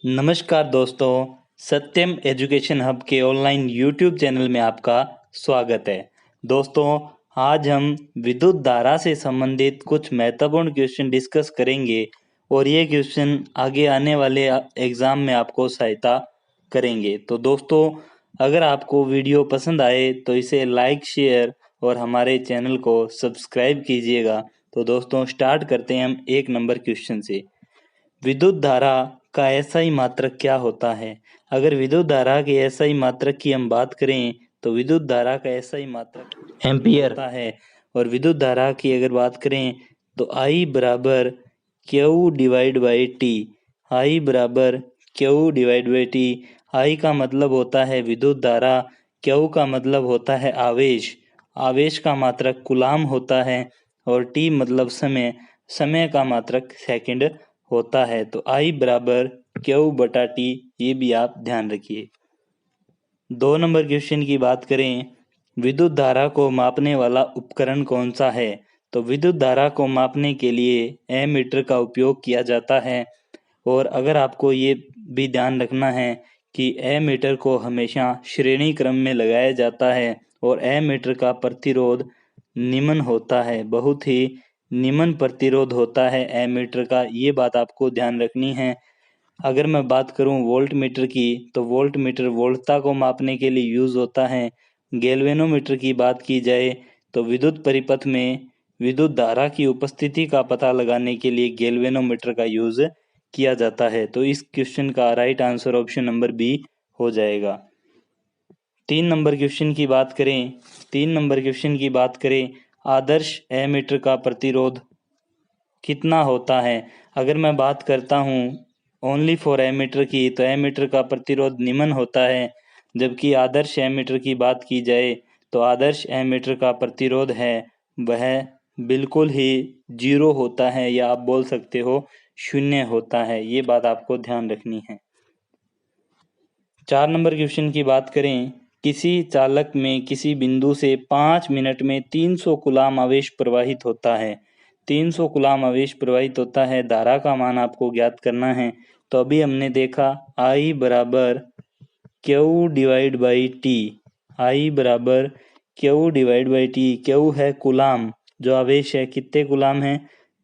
नमस्कार दोस्तों, सत्यम education hub के ऑनलाइन यूट्यूब चैनल में आपका स्वागत है। दोस्तों, आज हम विद्युत धारा से संबंधित कुछ महत्वपूर्ण क्वेश्चन डिस्कस करेंगे और ये क्वेश्चन आगे आने वाले एग्जाम में आपको सहायता करेंगे। तो दोस्तों, अगर आपको वीडियो पसंद आए तो इसे लाइक, शेयर और हमारे चैनल को सब्सक्राइब कीजिएगा। तो दोस्तों, स्टार्ट करते हैं हम एक नंबर क्वेश्चन से। विद्युत धारा का एसआई मात्रक क्या होता है? अगर विद्युत धारा के एसआई मात्रक की हम बात करें तो विद्युत धारा का एसआई मात्रक एम्पियर होता है। और विद्युत धारा की अगर बात करें तो आई बराबर क्यू डिवाइड बाई टी। आई बराबर क्यू डिवाइड बाई टी। आई का मतलब होता है विद्युत धारा, क्यू का मतलब होता है आवेश, आवेश का मात्रक कूलाम होता है और टी मतलब समय, समय का मात्रक सेकंड होता है। तो आई बराबर क्यू बटा टी, ये भी आप ध्यान रखिए। 2 नंबर क्वेश्चन की बात करें, विद्युत धारा को मापने वाला उपकरण कौन सा है? तो विद्युत धारा को मापने के लिए एमीटर का उपयोग किया जाता है। और अगर आपको ये भी ध्यान रखना है कि एमीटर को हमेशा श्रेणी क्रम में लगाया जाता है और एमीटर का प्रतिरोध निम्न होता है, बहुत ही निम्न प्रतिरोध होता है एमीटर का, ये बात आपको ध्यान रखनी है। अगर मैं बात करूं वोल्ट मीटर की तो वोल्ट मीटर वोल्टता को मापने के लिए यूज होता है। गैल्वेनोमीटर की बात की जाए तो विद्युत परिपथ में विद्युत धारा की उपस्थिति का पता लगाने के लिए गैल्वेनोमीटर का यूज किया जाता है। तो इस क्वेश्चन का right answer option number B हो जाएगा। 3 नंबर क्वेश्चन की बात करें, 3 नंबर क्वेश्चन की बात करें, आदर्श एमीटर का प्रतिरोध कितना होता है? अगर मैं बात करता हूँ ओनली फॉर एमीटर की तो एमीटर का प्रतिरोध निम्न होता है, जबकि आदर्श एमीटर की बात की जाए तो आदर्श एमीटर का प्रतिरोध है वह बिल्कुल ही 0 होता है, या आप बोल सकते हो 0 होता है। ये बात आपको ध्यान रखनी है। 4 नंबर क्वेश्चन की बात करें, किसी चालक में किसी बिंदु से 5 मिनट में 300 कूलाम आवेश प्रवाहित होता है। 300 कूलाम आवेश प्रवाहित होता है, धारा का मान आपको ज्ञात करना है। तो अभी हमने देखा आई बराबर क्यू डिवाइड बाई टी। आई बराबर Q divide by T. Q है कूलाम, जो आवेश है कितने कूलाम है?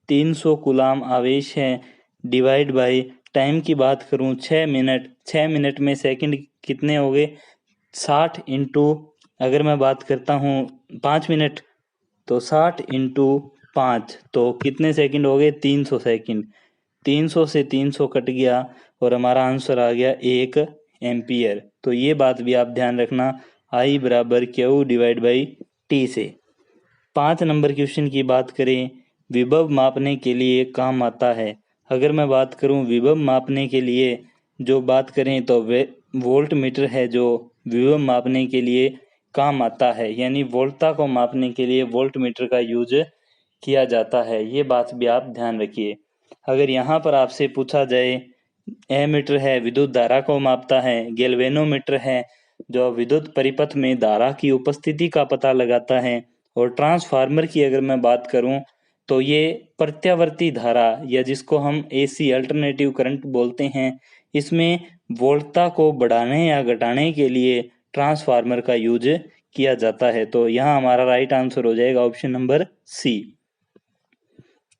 300 कूलाम आवेश है, डिवाइड बाई टाइम की बात करूं 6 मिनट, 6 मिनट में सेकंड कितने हो गए? 60 इंटू, अगर मैं बात करता हूँ 5 मिनट तो 60 इंटू 5 तो कितने सेकंड हो गए? 300 सेकंड। 300 से 300 कट गया और हमारा आंसर आ गया 1 एम्पियर। तो ये बात भी आप ध्यान रखना, आई बराबर क्यू डिवाइड बाई टी से। 5 नंबर क्वेश्चन की बात करें, विभव मापने के लिए काम आता है। अगर मैं बात करूं विभव मापने के लिए जो बात करें तो वे वोल्ट मीटर है जो विभव मापने के लिए काम आता है, यानी वोल्टता को मापने के लिए वोल्ट मीटर का यूज किया जाता है। ये बात भी आप ध्यान रखिए। अगर यहाँ पर आपसे पूछा जाए एमीटर है विद्युत धारा को मापता है, गैल्वेनोमीटर है जो विद्युत परिपथ में धारा की उपस्थिति का पता लगाता है, और ट्रांसफार्मर की अगर मैं बात करूं तो ये प्रत्यावर्ती धारा या जिसको हम एसी अल्टरनेटिव करंट बोलते हैं, इसमें वोल्टता को बढ़ाने या घटाने के लिए ट्रांसफार्मर का यूज किया जाता है। तो यहाँ हमारा राइट आंसर हो जाएगा option number C.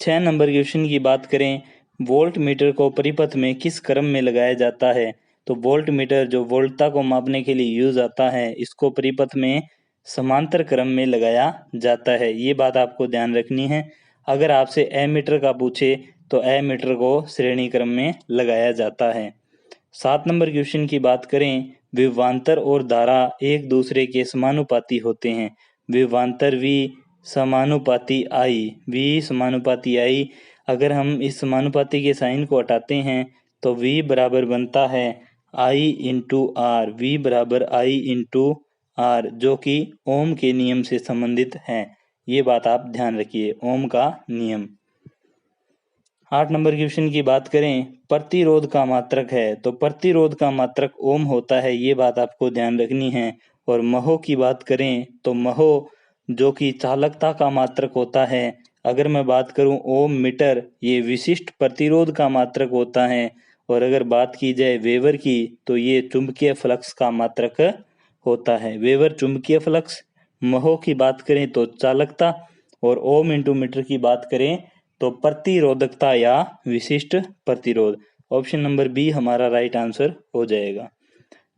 6 number question की बात करें, वोल्ट मीटर को परिपथ में किस क्रम में लगाया जाता है? तो वोल्ट मीटर जो वोल्टता को मापने के लिए यूज आता है, इसको परिपथ में समांतर क्रम में लगाया जाता है। ये बात आपको ध्यान रखनी है। अगर आपसे एमीटर का पूछे तो एमीटर को श्रेणी क्रम में लगाया जाता है। 7 नंबर क्वेश्चन की बात करें, विभवांतर और धारा एक दूसरे के समानुपाती होते हैं। विभवांतर V समानुपाती I, V समानुपाती I। अगर हम इस समानुपाती के साइन को हटाते हैं तो V बराबर बनता है I इंटू आर। V बराबर I इंटू आर, जो कि ओम के नियम से संबंधित है। ये बात आप ध्यान रखिए, ओम का नियम। 8 नंबर क्वेश्चन की बात करें, प्रतिरोध का मात्रक है। तो प्रतिरोध का मात्रक ओम होता है, ये बात आपको ध्यान रखनी है। और महो की बात करें तो महो जो कि चालकता का मात्रक होता है। अगर मैं बात करूं ओम मीटर, ये विशिष्ट प्रतिरोध का मात्रक होता है। और अगर बात की जाए वेबर की तो ये चुंबकीय फ्लक्स का मात्रक होता है। वेबर चुंबकीय फ्लक्स, महो की बात करें तो चालकता, और ओम इंटू मीटर की बात करें तो प्रतिरोधकता या विशिष्ट प्रतिरोध। ऑप्शन नंबर बी हमारा राइट आंसर हो जाएगा।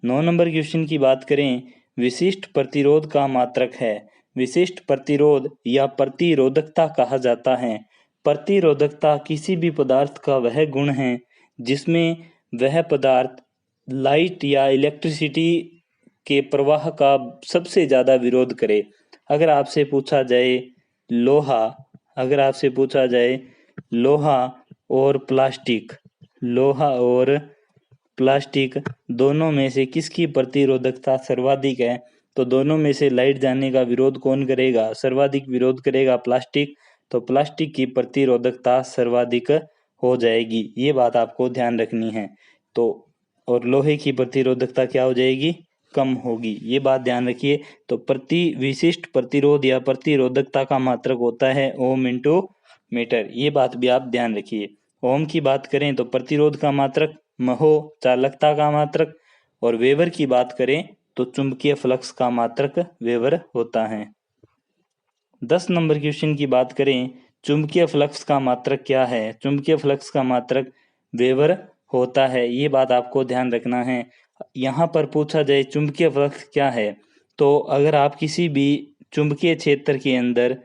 9 नंबर क्वेश्चन की बात करें, विशिष्ट प्रतिरोध का मात्रक है। विशिष्ट प्रतिरोध या प्रतिरोधकता कहा जाता है। प्रतिरोधकता किसी भी पदार्थ का वह गुण है जिसमें वह पदार्थ लाइट या इलेक्ट्रिसिटी के प्रवाह का सबसे ज्यादा विरोध करे। अगर आपसे पूछा जाए लोहा अगर आपसे पूछा जाए लोहा और प्लास्टिक लोहा और प्लास्टिक दोनों में से किसकी प्रतिरोधकता सर्वाधिक है, तो दोनों में से लाइट जाने का विरोध कौन करेगा? सर्वाधिक विरोध करेगा प्लास्टिक। तो प्लास्टिक की प्रतिरोधकता सर्वाधिक हो जाएगी, ये बात आपको ध्यान रखनी है। तो और लोहे की प्रतिरोधकता क्या हो जाएगी? कम होगी, ये बात ध्यान रखिए। तो विशिष्ट प्रतिरोध या प्रतिरोधकता का मात्रक होता है ओम इंटू मीटर, ये बात भी आप ध्यान रखिए। ओम की बात करें तो प्रतिरोध का मात्रक, महो चालकता का मात्रक, और वेबर की बात करें तो चुंबकीय फ्लक्स का मात्रक वेबर होता है। 10 नंबर क्वेश्चन की बात करें, चुंबकीय फ्लक्स का मात्रक क्या है? चुंबकीय फ्लक्स का मात्रक वेबर होता है, ये बात आपको ध्यान रखना है। यहाँ पर पूछा जाए चुंबकीय फ्लक्स क्या है, तो अगर आप किसी भी चुंबकीय क्षेत्र के अंदर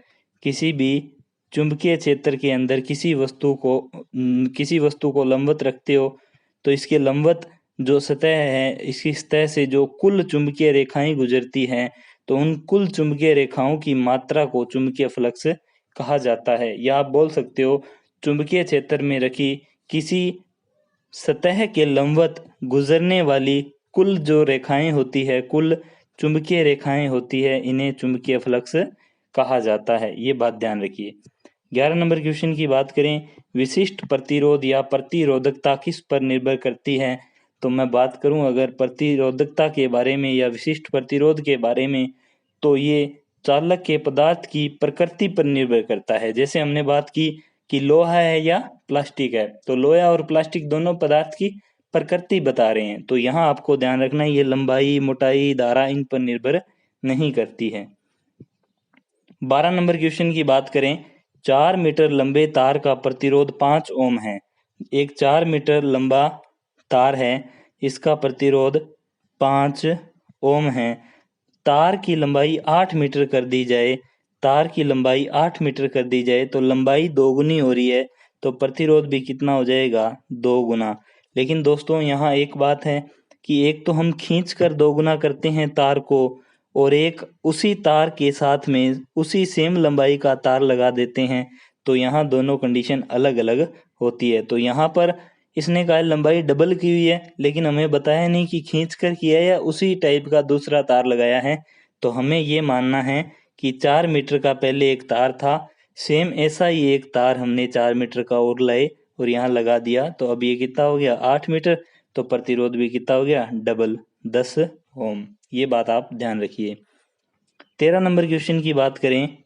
किसी वस्तु को लंबवत रखते हो, तो इसके लंबवत जो सतह है, इसकी सतह से जो कुल चुंबकीय रेखाएं गुजरती हैं, तो उन कुल चुंबकीय रेखाओं की मात्रा को चुंबकीय फ्लक्स कहा जाता है। या आप बोल सकते हो चुंबकीय क्षेत्र में रखी किसी सतह के लंबवत गुजरने वाली कुल जो रेखाएं होती है, कुल चुंबकीय रेखाएं होती है, इन्हें चुंबकीय फ्लक्स कहा जाता है, ये बात ध्यान रखिए। 11 नंबर क्वेश्चन की बात करें, विशिष्ट प्रतिरोध या प्रतिरोधकता किस पर निर्भर करती है? तो मैं बात करूं अगर प्रतिरोधकता के बारे में या विशिष्ट प्रतिरोध के बारे में, तो ये चालक के पदार्थ की प्रकृति पर निर्भर करता है। जैसे हमने बात की कि लोहा है या प्लास्टिक है, तो लोहा और प्लास्टिक दोनों पदार्थ की प्रकृति बता रहे हैं। तो यहाँ आपको ध्यान रखना है, ये लंबाई, मोटाई, धारा इन पर निर्भर नहीं करती है। 12 नंबर क्वेश्चन की बात करें, 4 मीटर लंबे तार का प्रतिरोध 5 ओम है। एक 4 मीटर लंबा तार है, इसका प्रतिरोध 5 ओम है। तार की लंबाई 8 मीटर कर दी जाए तो लंबाई दोगुनी हो रही है, तो प्रतिरोध भी कितना हो जाएगा? 2 गुना। लेकिन दोस्तों यहाँ एक बात है कि एक तो हम खींच कर 2 गुना करते हैं तार को, और एक उसी तार के साथ में उसी सेम लंबाई का तार लगा देते हैं, तो यहाँ दोनों कंडीशन अलग अलग होती है। तो यहाँ पर इसने कहा लंबाई डबल की हुई है, लेकिन हमें बताया नहीं कि खींच कर किया या उसी टाइप का दूसरा तार लगाया है। तो हमें ये मानना है कि 4 मीटर का पहले एक तार था, सेम ऐसा ही एक तार हमने 4 मीटर का और लाए और यहाँ लगा दिया, तो अब ये कितना हो गया? 8 मीटर। तो प्रतिरोध भी कितना हो गया? डबल, 10 ओम। ये बात आप ध्यान रखिए। 13 नंबर क्वेश्चन की बात करें,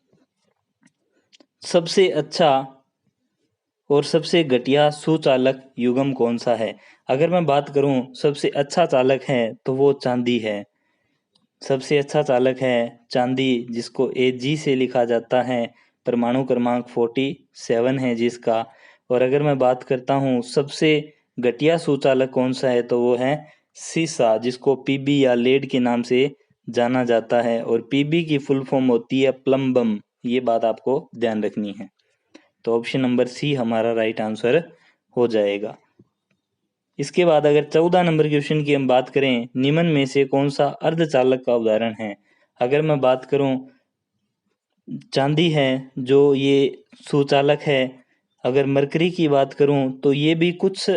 सबसे अच्छा और सबसे घटिया सुचालक युग्म कौन सा है? अगर मैं बात करूं सबसे अच्छा चालक है तो वो चांदी है। सबसे अच्छा चालक है चांदी, जिसको Ag से लिखा जाता है। परमाणु क्रमांक 47 है जिसका। और अगर मैं बात करता हूँ सबसे घटिया सुचालक कौन सा है, तो वो है सीसा, जिसको Pb या लेड के नाम से जाना जाता है। और Pb की फुल फॉर्म होती है प्लम्बम, ये बात आपको ध्यान रखनी है। तो ऑप्शन नंबर सी हमारा राइट आंसर हो जाएगा। इसके बाद अगर 14 नंबर क्वेश्चन की हम बात करें, निम्न में से कौन सा अर्धचालक का उदाहरण है? अगर मैं बात करूं चांदी है जो ये सुचालक है। अगर मरकरी की बात करूं तो ये भी कुछ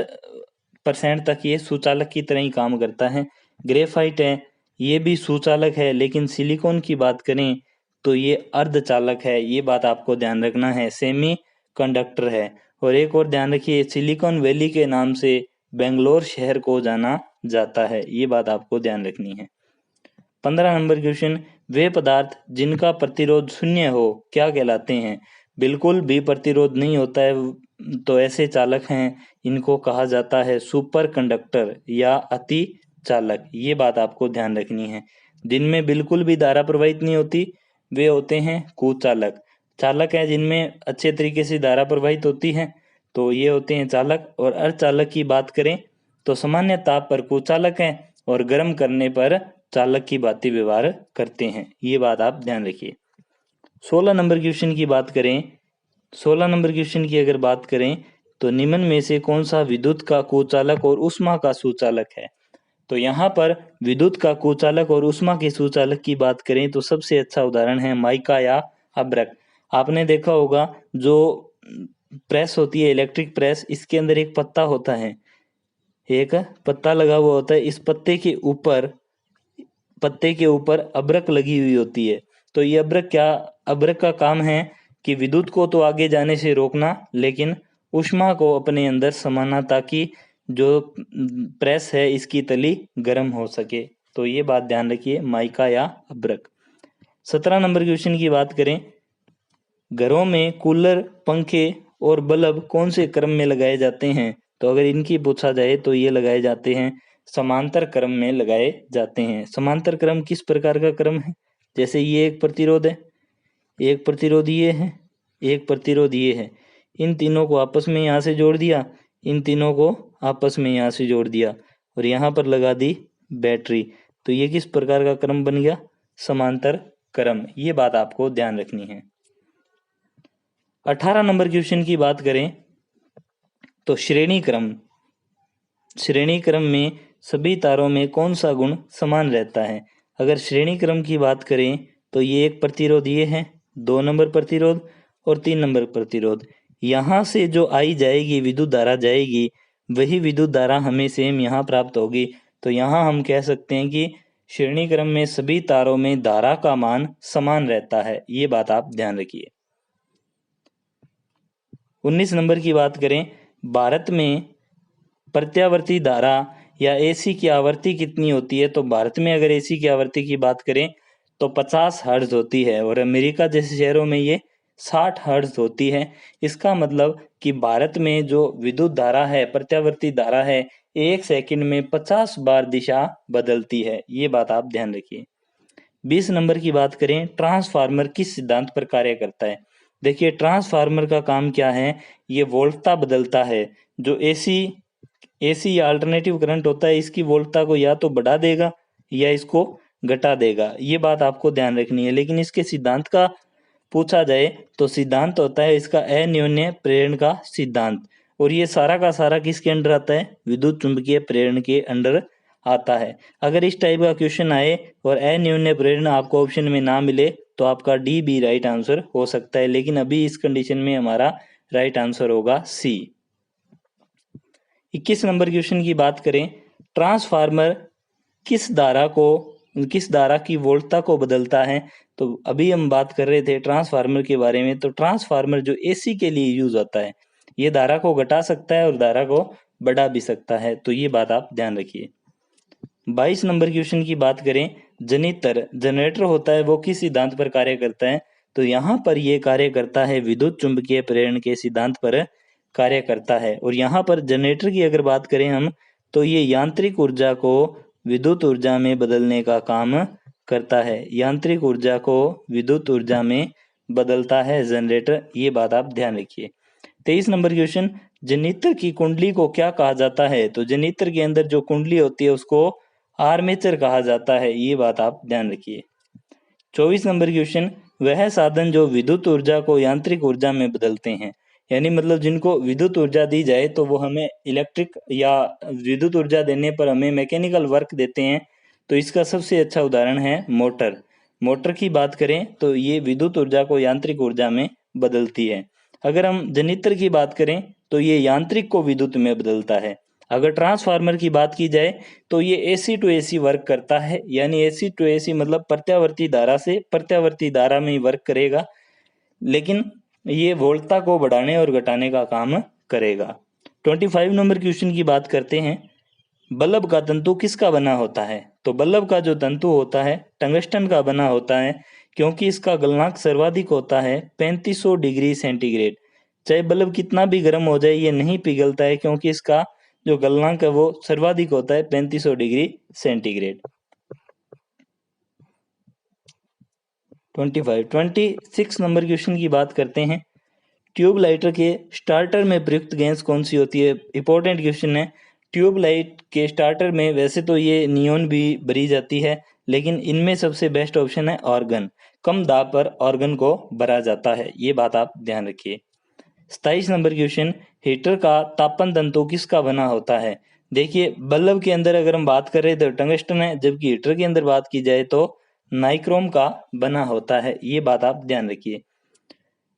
परसेंट तक ये सुचालक की तरह ही काम करता है। ग्रेफाइट है, ये भी सुचालक है, लेकिन सिलिकॉन की बात करें तो ये अर्धचालक है, ये बात आपको ध्यान रखना है, सेमी कंडक्टर है। और एक और ध्यान रखिए, सिलिकॉन वैली के नाम से बेंगलोर शहर को जाना जाता है, ये बात आपको ध्यान रखनी है। 15 नंबर क्वेश्चन, वे पदार्थ जिनका प्रतिरोध शून्य हो क्या कहलाते हैं? बिल्कुल भी प्रतिरोध नहीं होता है तो ऐसे चालक हैं, इनको कहा जाता है सुपर कंडक्टर या अति चालक। ये बात आपको ध्यान रखनी है। जिनमें बिल्कुल भी धारा प्रवाहित नहीं होती वे होते हैं कुचालक। चालक है जिनमें अच्छे तरीके से धारा प्रवाहित होती है तो ये होते हैं चालक। और अर्धचालक की बात करें तो सामान्य ताप पर कुचालक हैं और गर्म करने पर चालक की भांति व्यवहार करते हैं। ये बात आप ध्यान रखिए। 16 नंबर क्वेश्चन की बात करें, 16 नंबर क्वेश्चन की अगर बात करें तो निम्न में से कौन सा विद्युत का कुचालक और ऊष्मा का सुचालक है। तो यहाँ पर विद्युत का कुचालक और ऊष्मा के सुचालक की बात करें तो सबसे अच्छा उदाहरण है माइका या अभ्रक। आपने देखा होगा जो प्रेस होती है, इलेक्ट्रिक प्रेस, इसके अंदर एक पत्ता होता है, एक पत्ता लगा हुआ होता है। इस पत्ते के ऊपर अभ्रक लगी हुई होती है। तो ये अभ्रक का काम है कि विद्युत को तो आगे जाने से रोकना, लेकिन ऊष्मा को अपने अंदर समाना, ताकि जो प्रेस है इसकी तली गर्म हो सके। तो ये बात ध्यान रखिए, माइका या अभ्रक। 17 नंबर क्वेश्चन की बात करें, घरों में कूलर, पंखे और बल्ब कौन से क्रम में लगाए जाते हैं। तो अगर इनकी पूछा जाए तो ये लगाए जाते हैं समांतर क्रम में लगाए जाते हैं। समांतर क्रम किस प्रकार का क्रम है, जैसे ये एक प्रतिरोध है, एक प्रतिरोध ये है, एक प्रतिरोध ये है, इन तीनों को आपस में यहाँ से जोड़ दिया, इन तीनों को आपस में यहाँ से जोड़ दिया और यहाँ पर लगा दी बैटरी। तो ये किस प्रकार का क्रम बन गया, समांतर क्रम। ये बात आपको ध्यान रखनी है। 18 नंबर क्वेश्चन की बात करें तो श्रेणी क्रम में सभी तारों में कौन सा गुण समान रहता है। अगर श्रेणी क्रम की बात करें तो ये एक प्रतिरोध ये है, 2 नंबर प्रतिरोध और 3 नंबर प्रतिरोध। यहाँ से जो आई जाएगी विद्युत धारा जाएगी, वही विद्युत धारा हमें सेम यहाँ प्राप्त होगी। तो यहाँ हम कह सकते हैं कि श्रेणी क्रम में सभी तारों में धारा का मान समान रहता है। ये बात आप ध्यान रखिए। 19 नंबर की बात करें, भारत में प्रत्यावर्ती धारा या एसी की आवृत्ति कितनी होती है। तो भारत में अगर एसी की आवृत्ति की बात करें तो 50 हर्ट्ज होती है और अमेरिका जैसे शहरों में ये 60 हर्ट्ज होती है। इसका मतलब कि भारत में जो विद्युत धारा है, प्रत्यावर्ती धारा है, 1 सेकंड में 50 बार दिशा बदलती है। ये बात आप ध्यान रखिए। 20 नंबर की बात करें, ट्रांसफार्मर किस सिद्धांत पर कार्य करता है। देखिए ट्रांसफार्मर का काम क्या है, ये वोल्टता बदलता है। जो एसी या अल्टरनेटिव करंट होता है, इसकी वोल्टता को या तो बढ़ा देगा या इसको घटा देगा। ये बात आपको ध्यान रखनी है। लेकिन इसके सिद्धांत का पूछा जाए तो सिद्धांत होता है इसका अन्योन्य प्रेरण का सिद्धांत। और ये सारा का सारा किसके अंडर आता है, विद्युत चुंबकीय प्रेरण के अंडर आता है। अगर इस टाइप का क्वेश्चन आए और अन्योन्य प्रेरण आपको ऑप्शन में ना मिले तो आपका डी बी राइट आंसर हो सकता है। लेकिन अभी इस कंडीशन में हमारा राइट आंसर होगा सी। 21 नंबर क्वेश्चन की बात करें, ट्रांसफार्मर किस धारा की वोल्टता को बदलता है। तो अभी हम बात कर रहे थे ट्रांसफार्मर के बारे में। तो ट्रांसफार्मर जो एसी के लिए यूज होता है, ये धारा को घटा सकता है और धारा को बढ़ा भी सकता है। तो ये बात आप ध्यान रखिए। 22 नंबर क्वेश्चन की बात करें, जनरेटर होता है वो किस सिद्धांत पर कार्य करता है। तो यहाँ पर ये कार्य करता है विद्युत चुंबकीय प्रेरण के सिद्धांत पर कार्य करता है। और यहाँ पर जनरेटर की अगर बात करें हम तो ये यांत्रिक ऊर्जा को विद्युत ऊर्जा में बदलने का काम करता है। यांत्रिक ऊर्जा को विद्युत ऊर्जा में बदलता है जनरेटर। ये बात आप ध्यान रखिए। 23 नंबर क्वेश्चन, जनरेटर की कुंडली को क्या कहा जाता है। तो जनरेटर के अंदर जो कुंडली होती है उसको आर्मेचर कहा जाता है। ये बात आप ध्यान रखिए। 24 नंबर क्वेश्चन, वह साधन जो विद्युत ऊर्जा को यांत्रिक ऊर्जा में बदलते हैं, यानी मतलब जिनको विद्युत ऊर्जा दी जाए तो वो हमें इलेक्ट्रिक या विद्युत ऊर्जा देने पर हमें मैकेनिकल वर्क देते हैं। तो इसका सबसे अच्छा उदाहरण है मोटर की बात करें तो ये विद्युत ऊर्जा को यांत्रिक ऊर्जा में बदलती है। अगर हम जनरेटर की बात करें तो ये यांत्रिक को विद्युत में बदलता है। अगर ट्रांसफार्मर की बात की जाए तो ये एसी टू एसी वर्क करता है, यानी एसी टू एसी मतलब प्रत्यावर्ती धारा से प्रत्यावर्ती धारा में ही वर्क करेगा, लेकिन ये वोल्टता को बढ़ाने और घटाने का काम करेगा। 25 नंबर क्वेश्चन की बात करते हैं, बल्ब का तंतु किसका बना होता है। तो बल्ब का जो तंतु होता है टंगस्टन का बना होता है, क्योंकि इसका गलनांक सर्वाधिक होता है 3500 डिग्री सेंटीग्रेड। चाहे बल्ब कितना भी गर्म हो जाए ये नहीं पिघलता है, क्योंकि इसका जो गलनांक है वो सर्वाधिक होता है 3500 डिग्री सेंटीग्रेड। 26 नंबर क्वेश्चन की बात करते हैं। ट्यूब लाइटर के स्टार्टर में प्रयुक्त गैस कौन सी होती है? इंपॉर्टेंट क्वेश्चन है। ट्यूब लाइट के स्टार्टर में वैसे तो ये नियोन भी भरी जाती है, लेकिन इनमें सबसे बेस्ट ऑप्शन है ऑर्गन। कम दाब पर ऑर्गन को भरा जाता है, ये बात आप ध्यान रखिए। 27 नंबर क्वेश्चन, हीटर का तापन तंतु किसका बना होता है? देखिए, बल्ब के अंदर अगर हम बात कर रहे तो टंगस्टन है, जबकि हीटर के अंदर बात की जाए तो नाइक्रोम का बना होता है, ये बात आप ध्यान रखिए।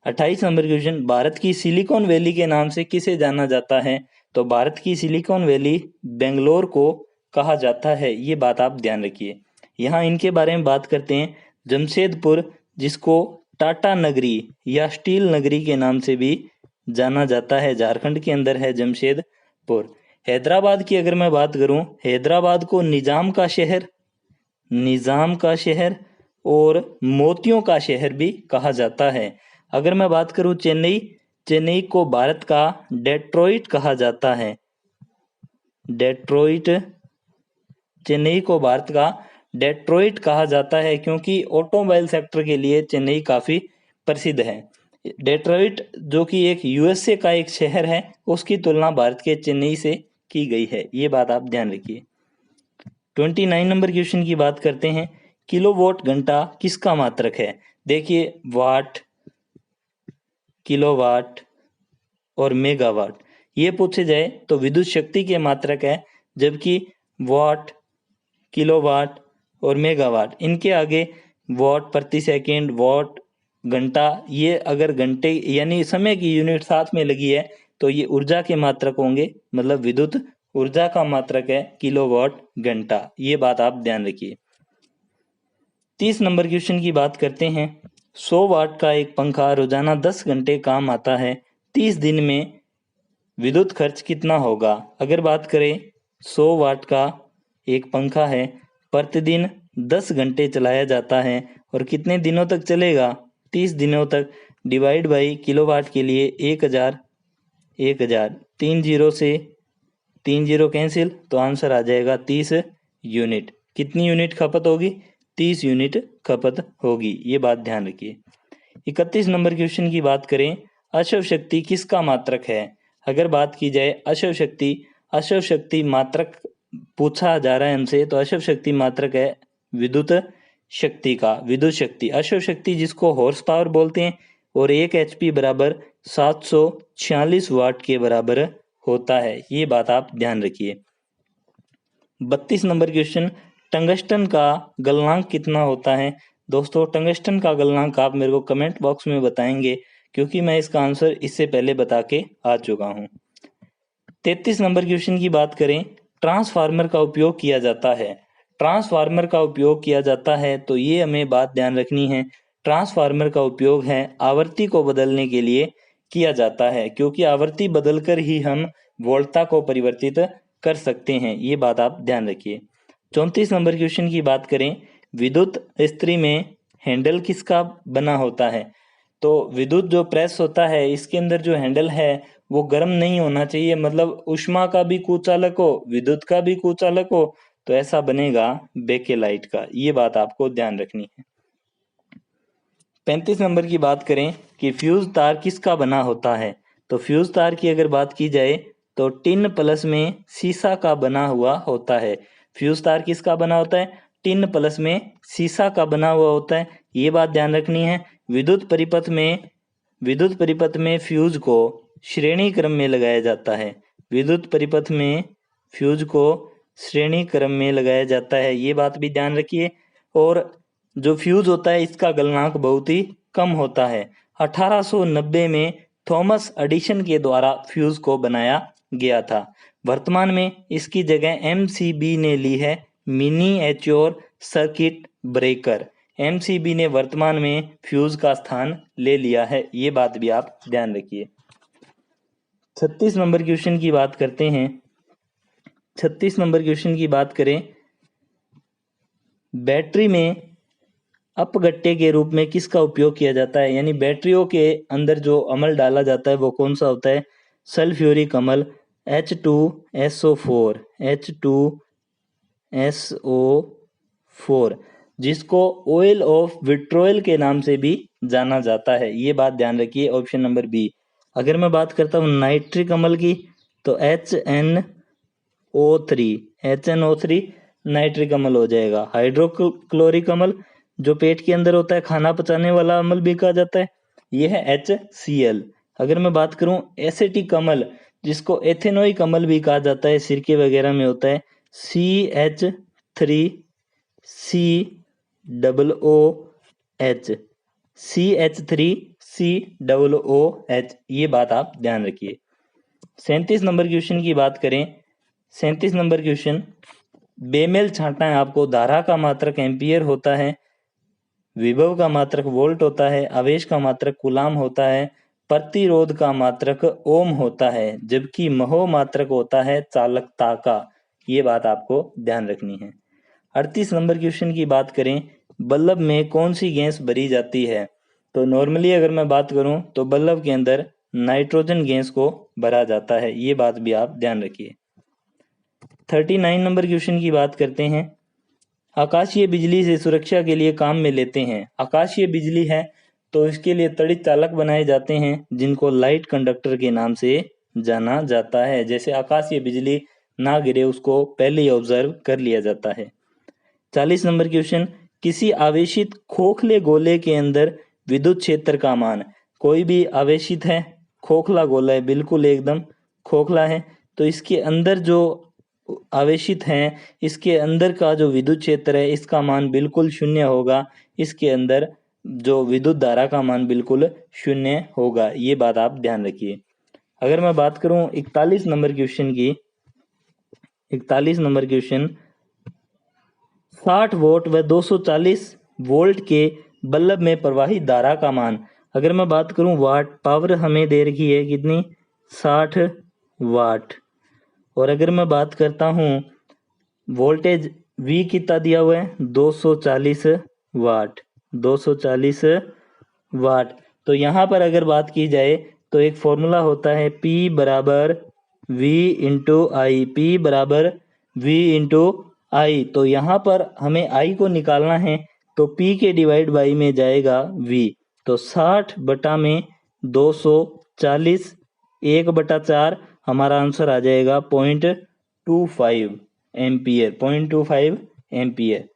28 नंबर क्वेश्चन, भारत की सिलिकॉन वैली के नाम से किसे जाना जाता है? तो भारत की सिलिकॉन वैली बेंगलोर को कहा जाता है, ये बात आप ध्यान रखिए। यहाँ इनके बारे में बात करते हैं। जमशेदपुर, जिसको टाटा नगरी या स्टील नगरी के नाम से भी जाना जाता है, झारखंड के अंदर है जमशेदपुर। हैदराबाद की अगर मैं बात करूं, हैदराबाद को निजाम का शहर और मोतियों का शहर भी कहा जाता है। अगर मैं बात करूं चेन्नई को भारत का डेट्रॉइट कहा जाता है। डेट्रॉइट, चेन्नई को भारत का डेट्रॉइट कहा जाता है, क्योंकि ऑटोमोबाइल सेक्टर के लिए चेन्नई काफी प्रसिद्ध है। डेट्रॉइट जो कि एक यूएसए का एक शहर है, उसकी तुलना भारत के चेन्नई से की गई है, ये बात आप ध्यान रखिए। 29 नंबर क्वेश्चन की बात करते हैं। किलोवाट घंटा किसका मात्रक है? देखिए, वाट, किलोवाट और मेगावाट ये पूछे जाए तो विद्युत शक्ति के मात्रक है, जबकि वाट, किलोवाट और मेगावाट इनके आगे वाट प्रति सेकंड, वाट घंटा, ये अगर घंटे यानी समय की यूनिट साथ में लगी है तो ये ऊर्जा के मात्रक होंगे, मतलब विद्युत ऊर्जा का मात्रक है किलोवाट घंटा, ये बात आप ध्यान रखिए। 30 नंबर क्वेश्चन की बात करते हैं। 100 वाट का एक पंखा रोजाना 10 घंटे काम आता है, 30 दिन में विद्युत खर्च कितना होगा? अगर बात करें 100 वाट का एक पंखा है, प्रतिदिन 10 घंटे चलाया जाता है और कितने दिनों तक चलेगा? 30 दिनों तक। डिवाइड बाई किलोवाट के लिए 1000 3 जीरो से 3 जीरो कैंसिल, तो आंसर आ जाएगा 30 यूनिट। कितनी यूनिट खपत होगी? 30 यूनिट खपत होगी, ये बात ध्यान रखिए। 31 नंबर क्वेश्चन की बात करें। अश्व शक्ति किसका मात्रक है? अगर बात की जाए अश्व शक्ति मात्रक पूछा जा रहा है हमसे, तो अश्व शक्ति मात्रक है विद्युत शक्ति का। विद्युत शक्ति, अश्व शक्ति जिसको हॉर्स पावर बोलते हैं, और 1 HP बराबर 746 वाट के बराबर होता है, ये बात आप ध्यान रखिए। 32 नंबर क्वेश्चन, टंगस्टन का गलनांक कितना होता है? दोस्तों, टंगस्टन का गलनांक आप मेरे को कमेंट बॉक्स में बताएंगे, क्योंकि मैं इसका आंसर इससे पहले बता के आ चुका हूं। 33 नंबर क्वेश्चन की बात करें। ट्रांसफार्मर का उपयोग किया जाता है, ट्रांसफार्मर का उपयोग किया जाता है, तो ये हमें बात ध्यान रखनी है। ट्रांसफार्मर का उपयोग है आवृत्ति को बदलने के लिए किया जाता है, क्योंकि आवृत्ति बदलकर ही हम वोल्टता को परिवर्तित कर सकते हैं, ये बात आप ध्यान रखिए। 34 नंबर क्वेश्चन की बात करें। विद्युत इस्त्री में हैंडल किसका बना होता है? तो विद्युत जो प्रेस होता है, इसके अंदर जो हैंडल है वो गर्म नहीं होना चाहिए, मतलब ऊष्मा का भी कुचालक हो, विद्युत का भी कुचालक हो, तो ऐसा बनेगा बेकेलाइट का, ये बात आपको ध्यान रखनी है। 35 नंबर की बात करें कि फ्यूज तार किसका बना होता है? तो फ्यूज तार की अगर बात की जाए तो टिन प्लस में शीशा का बना हुआ होता है। फ्यूज तार किसका बना होता है? टिन प्लस में शीशा का बना हुआ होता है, ये बात ध्यान रखनी है। विद्युत परिपथ में फ्यूज को श्रेणी क्रम में लगाया जाता है। विद्युत परिपथ में फ्यूज को श्रेणी क्रम में लगाया जाता है, ये बात भी ध्यान रखिए। और जो फ्यूज होता है इसका गलनांक बहुत ही कम होता है। 1890 में थॉमस एडिसन के द्वारा फ्यूज को बनाया गया था। वर्तमान में इसकी जगह एमसीबी ने ली है, मिनिएच्योर सर्किट ब्रेकर। एमसीबी ने वर्तमान में फ्यूज का स्थान ले लिया है, ये बात भी आप ध्यान रखिए। 36 नंबर क्वेश्चन की बात करते हैं। 36 नंबर क्वेश्चन की बात करें। बैटरी में अपघट्य के रूप में किसका उपयोग किया जाता है, यानी बैटरियों के अंदर जो अम्ल डाला जाता है वो कौन सा होता है, सल्फ्यूरिक अम्ल H2SO4 H2SO4, जिसको ऑयल ऑफ विट्रोल के नाम से भी जाना जाता है। ये बात ध्यान रखिए, ऑप्शन नंबर बी। अगर मैं बात करता हूँ नाइट्रिक अम्ल की तो HNO3 नाइट्रिक अम्ल हो जाएगा। हाइड्रोक्लोरिक अम्ल जो पेट के अंदर होता है, खाना पचाने वाला अम्ल भी कहा जाता है, ये है HCl। अगर मैं बात करूं एसिटिक अम्ल जिसको एथेनोइक अम्ल भी कहा जाता है, सिरके वगैरह में होता है, CH3COOH, ये बात आप ध्यान रखिए। 37 नंबर क्वेश्चन की बात करें, 37 नंबर क्वेश्चन, बेमेल छांटना है आपको। धारा का मात्रक एम्पियर होता है, विभव का मात्रक वोल्ट होता है, आवेश का मात्रक कूलाम होता है, प्रतिरोध का मात्रक ओम होता है, जबकि महो मात्रक होता है चालकता का। ये बात आपको ध्यान रखनी है। 38 नंबर क्वेश्चन की बात करें, बल्ब में कौन सी गैस भरी जाती है, तो नॉर्मली अगर मैं बात करूं तो बल्ब के अंदर नाइट्रोजन गैस को भरा जाता है। ये बात भी आप ध्यान रखिए। 39 नंबर क्वेश्चन की बात करते हैं, आकाशीय बिजली से सुरक्षा के लिए काम में लेते हैं। आकाशीय बिजली है तो इसके लिए तड़ित चालक बनाए जाते हैं जिनको लाइट कंडक्टर के नाम से जाना जाता है। जैसे आकाशीय बिजली ना गिरे उसको पहले ही ऑब्जर्व कर लिया जाता है। 40 नंबर क्वेश्चन, किसी आवेशित खोखले गोले के अंदर विद्युत क्षेत्र का मान। कोई भी आवेशित है, खोखला गोला है, बिल्कुल एकदम खोखला है, तो इसके अंदर जो आवेशित हैं, इसके अंदर का जो विद्युत क्षेत्र है इसका मान बिल्कुल शून्य होगा। इसके अंदर जो विद्युत धारा का मान बिल्कुल शून्य होगा। ये बात आप ध्यान रखिए। अगर मैं बात करूं 41 नंबर क्वेश्चन की, 41 नंबर क्वेश्चन, 60 वोल्ट व 240 वोल्ट के बल्ब में प्रवाहित धारा का मान। अगर मैं बात करूं वाट, पावर हमें दे रखी है कितनी, 60 वाट। और अगर मैं बात करता हूं वोल्टेज V कितना दिया हुआ है, 240 वाट, 240 वाट। तो यहाँ पर अगर बात की जाए तो एक फॉर्मूला होता है P बराबर V इंटू आई, P बराबर V इंटू आई। तो यहाँ पर हमें I को निकालना है तो P के डिवाइड बाई में जाएगा V। तो 60 बटा में 240 1/4, हमारा आंसर आ जाएगा 0.25 एम्पियर, 0.25 एम्पियर।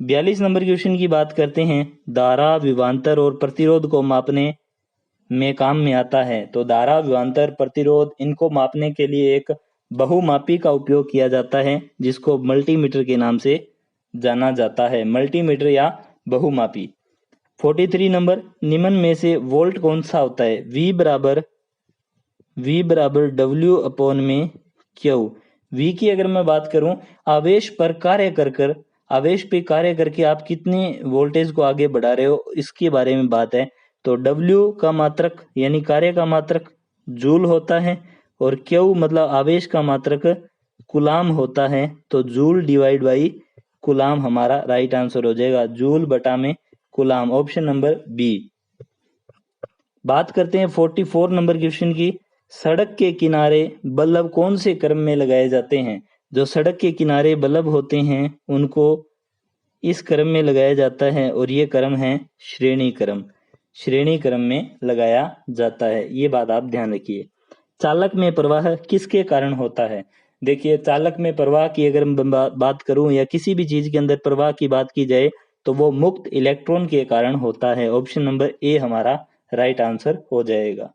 42 नंबर क्वेश्चन की बात करते हैं, धारा विभवांतर और प्रतिरोध को मापने में काम में आता है। तो धारा विभवांतर प्रतिरोध इनको मापने के लिए एक बहुमापी का उपयोग किया जाता है जिसको मल्टीमीटर के नाम से जाना जाता है, मल्टीमीटर या बहुमापी। 43 नंबर, निम्न में से वोल्ट कौन सा होता है, V बराबर W अपॉन में Q। V की अगर मैं बात करूं, आवेश पर कार्य कर आवेश पे कार्य करके आप कितनी वोल्टेज को आगे बढ़ा रहे हो इसके बारे में बात है। तो W का मात्रक यानी कार्य का मात्रक जूल होता है और Q मतलब आवेश का मात्रक कूलाम होता है। तो जूल डिवाइड बाई कूलाम हमारा राइट आंसर हो जाएगा, जूल बटा में कूलाम, ऑप्शन नंबर बी। बात करते हैं 44 नंबर क्वेश्चन की, सड़क के किनारे बल्ब कौन से क्रम में लगाए जाते हैं। जो सड़क के किनारे बल्ब होते हैं उनको इस क्रम में लगाया जाता है और ये क्रम है श्रेणी क्रम में लगाया जाता है। ये बात आप ध्यान रखिए। चालक में प्रवाह किसके कारण होता है। देखिए, चालक में प्रवाह की अगर मैं बात करूं या किसी भी चीज के अंदर प्रवाह की बात की जाए तो वो मुक्त इलेक्ट्रॉन के कारण होता है। ऑप्शन नंबर ए हमारा राइट आंसर हो जाएगा।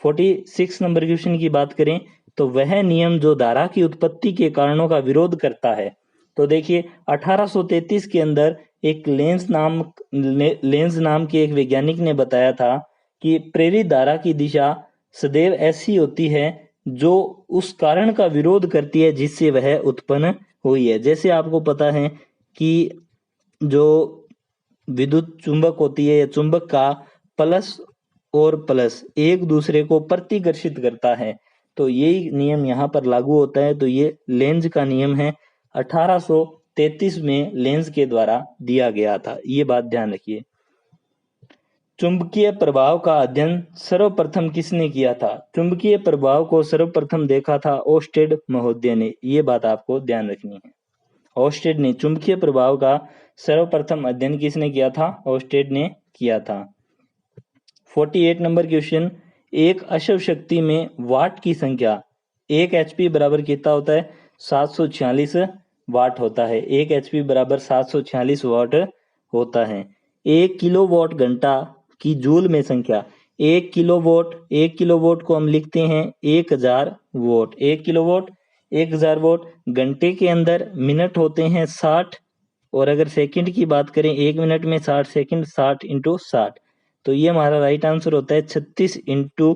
46 नंबर क्वेश्चन की बात करें तो वह नियम जो धारा की उत्पत्ति के कारणों का विरोध करता है। तो देखिए 1833 के अंदर एक लेंस नाम के एक वैज्ञानिक ने बताया था कि प्रेरित धारा की दिशा सदैव ऐसी होती है जो उस कारण का विरोध करती है जिससे वह उत्पन्न हुई है। जैसे आपको पता है कि जो विद्युत चुंबक होती है या चुंबक का प्लस और प्लस एक दूसरे को प्रतिकर्षित करता है, तो यही नियम यहाँ पर लागू होता है। तो ये लेंज का नियम है, 1933 में लेंज के द्वारा दिया गया था। ये बात ध्यान रखिए। चुंबकीय प्रभाव का अध्ययन सर्वप्रथम किसने किया था? चुंबकीय प्रभाव को सर्वप्रथम देखा था ओस्टेड महोदय ने। ये बात आपको ध्यान रखनी है। ओस्टेड ने चुंबकीय प्रभाव का सर्वप्रथम अध्ययन किसने किया था? ओस्टेड ने किया था। 48 नंबर क्वेश्चन, एक अश्व शक्ति में वाट की संख्या 1 HP बराबर कितना होता है? 746 वाट होता है। 1 HP बराबर 746 वाट होता है। 1 किलोवाट घंटा की जूल में संख्या 1 किलोवाट को हम लिखते हैं 1000 वोट। 1 kilowatt 1000 vote. घंटे के अंदर मिनट होते हैं 60, और अगर सेकंड की बात करें 1 मिनट में 60 सेकंड, 60 × 60, तो ये हमारा राइट आंसर होता है 36 ×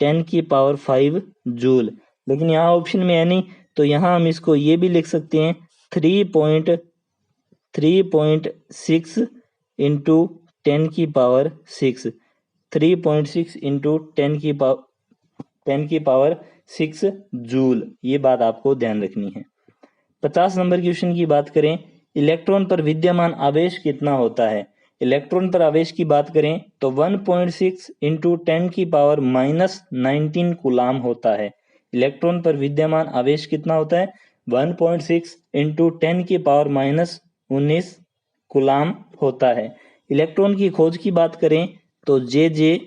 10⁵ जूल। लेकिन यहाँ ऑप्शन में है नहीं, तो यहाँ हम इसको ये भी लिख सकते हैं 3.6 × 10⁶, 3.6 × 10⁶ जूल। ये बात आपको ध्यान रखनी है। 50 नंबर क्वेश्चन की बात करें, इलेक्ट्रॉन पर विद्यमान आवेश कितना होता है? इलेक्ट्रॉन पर आवेश की बात करें तो 1.6 × 10⁻⁹ कूलाम होता है। इलेक्ट्रॉन पर विद्यमान आवेश कितना होता है? 1.6 × 10⁻⁹ कूलाम होता है। इलेक्ट्रॉन की खोज की बात करें तो जे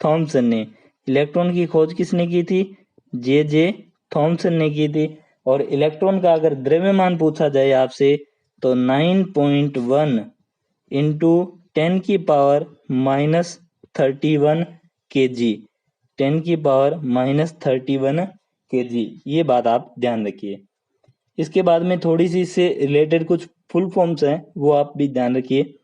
थॉमसन ने। इलेक्ट्रॉन की खोज किसने की थी? जे थॉमसन ने की थी। और इलेक्ट्रॉन का अगर द्रव्यमान पूछा जाए आपसे तो 9.1 × 10⁻31 kg, 10⁻31 kg। ये बात आप ध्यान रखिए। इसके बाद में थोड़ी सी इससे रिलेटेड कुछ फुल फॉर्म्स हैं, वो आप भी ध्यान रखिए।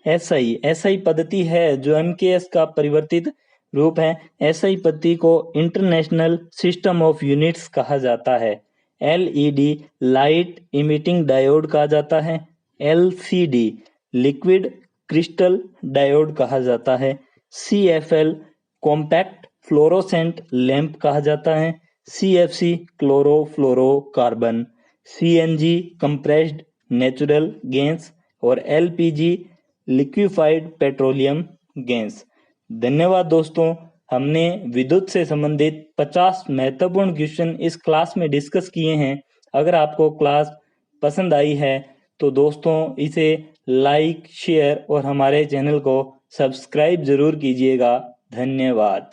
एसआई पद्धति है जो एमकेएस का परिवर्तित रूप है। एसआई पद्धति को इंटरनेशनल सिस्टम ऑफ यूनिट्स कहा जाता है। एलईडी लाइट इमिटिंग डायोड कहा जाता है। एलसीडी लिक्विड क्रिस्टल डायोड कहा जाता है। सीएफएल कॉम्पैक्ट फ्लोरोसेंट लैंप कहा जाता है। CFC chlorofluorocarbon, CNG compressed natural gas, और एलपीजी लिक्विफाइड पेट्रोलियम गैस। धन्यवाद दोस्तों, हमने विद्युत से संबंधित 50 महत्वपूर्ण क्वेश्चन इस क्लास में डिस्कस किए हैं। अगर आपको क्लास पसंद आई है तो दोस्तों इसे लाइक, शेयर और हमारे चैनल को सब्सक्राइब जरूर कीजिएगा। धन्यवाद।